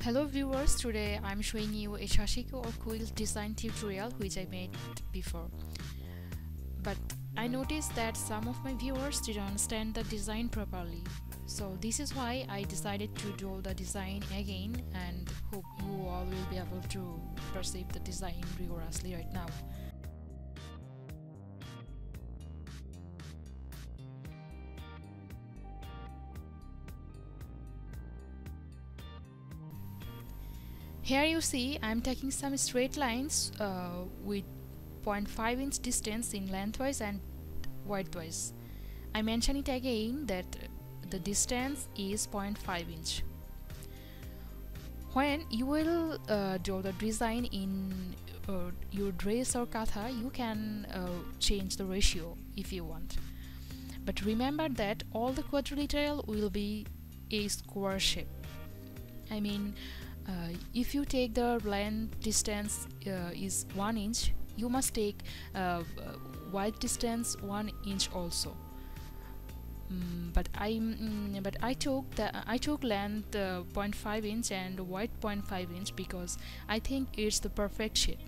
Hello viewers, today I'm showing you a Sashiko or quilt design tutorial which I made before. But I noticed that some of my viewers didn't understand the design properly. So this is why I decided to do the design again and hope you all will be able to perceive the design rigorously right now. Here you see I'm taking some straight lines with 0.5 inch distance in lengthwise and widthwise. I mention it again that the distance is 0.5 inch. When you will draw the design in your dress or katha, you can change the ratio if you want. But remember that all the quadrilateral will be a square shape. I mean, if you take the length distance is 1 inch, you must take width distance 1 inch also. But I took length 0.5 inch and width 0.5 inch because I think it's the perfect shape.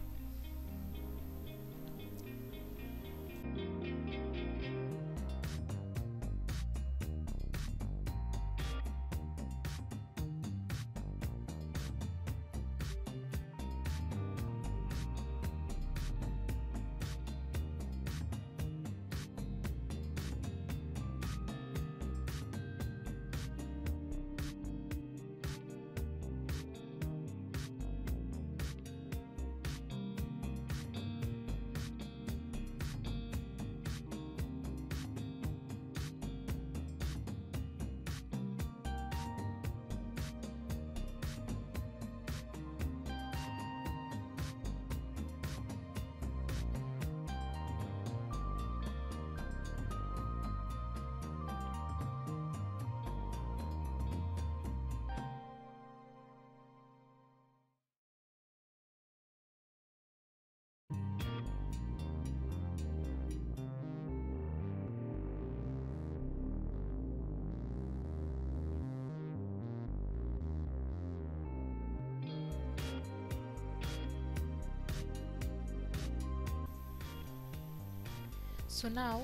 So now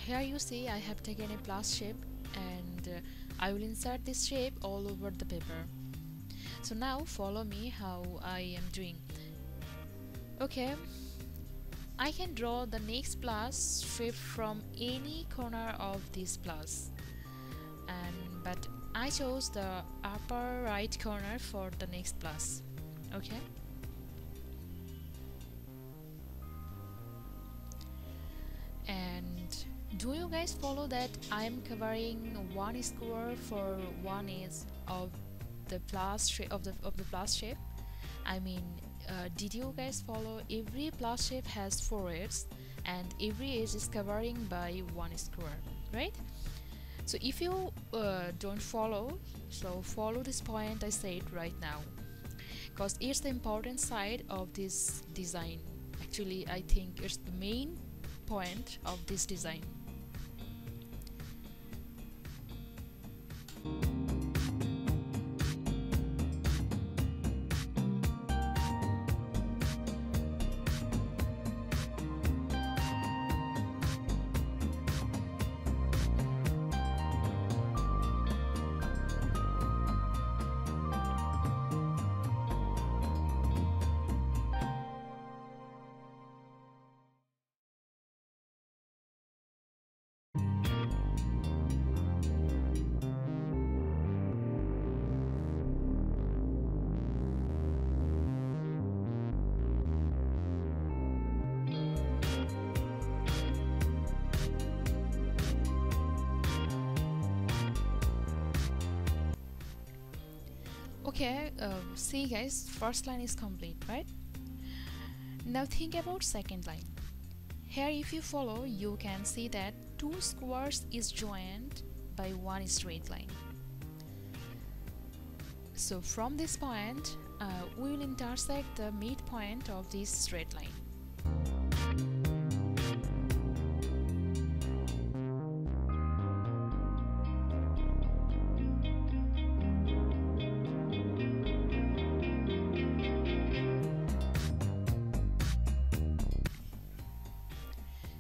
here you see I have taken a plus shape and I will insert this shape all over the paper. So now follow me how I am doing. Okay, I can draw the next plus shape from any corner of this plus, but I chose the upper right corner for the next plus. Okay. And do you guys follow that I am covering one square for one edge of the plus shape of the plus shape? I mean, did you guys follow? Every plus shape has 4 edges and every edge is covering by one square, right? So if you don't follow, so follow this point I said right now, because it's the important side of this design. Actually, I think it's the main point of this design. Okay, see guys, first line is complete, right? Now think about second line. Here if you follow, you can see that 2 squares is joined by one straight line. So from this point, we will intersect the midpoint of this straight line.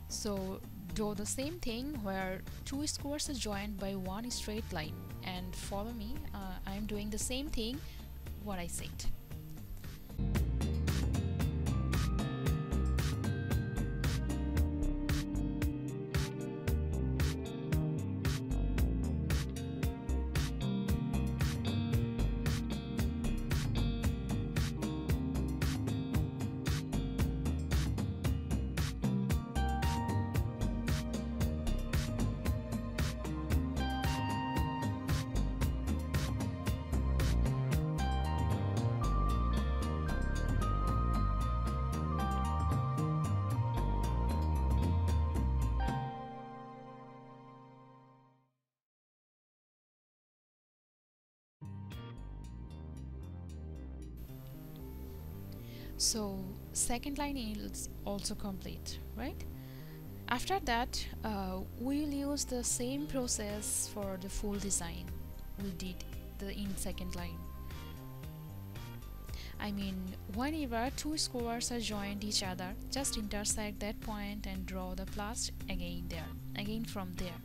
So do the same thing where two squares are joined by one straight line, and follow me. I am doing the same thing what I said. So second line is also complete, right? After that, we will use the same process for the full design we did in second line. I mean, whenever two squares are joined each other, just intersect that point and draw the plus again from there.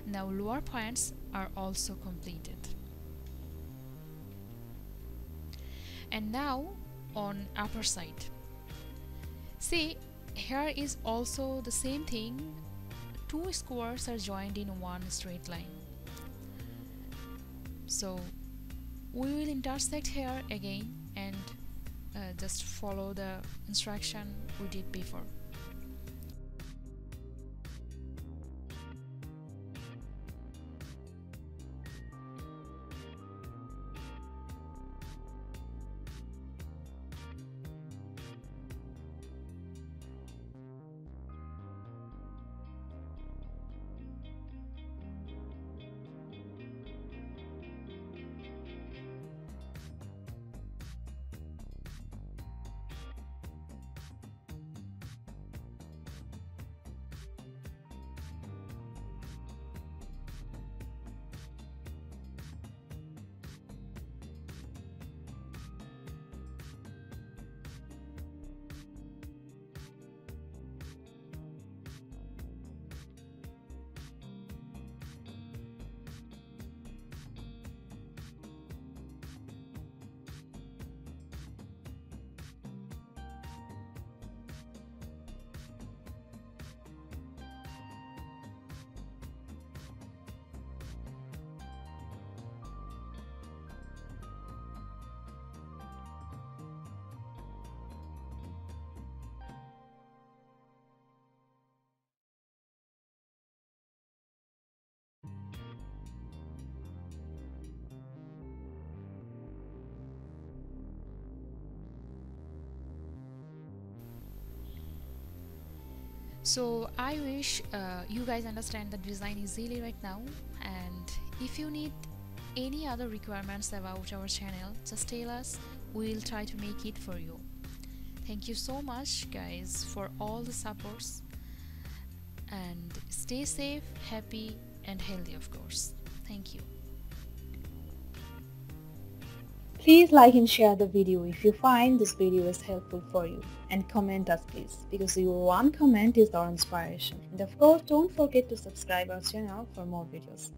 Now lower points are also completed. And now on upper side. See, here is also the same thing. Two squares are joined in one straight line. So we will intersect here again and just follow the instruction we did before. So I wish you guys understand the design easily right now, and if you need any other requirements about our channel, just tell us, we'll try to make it for you. Thank you so much guys for all the supports, and stay safe, happy and healthy, of course. Thank you. Please like and share the video if you find this video is helpful for you, and comment us please, because your one comment is our inspiration. And of course, don't forget to subscribe our channel for more videos.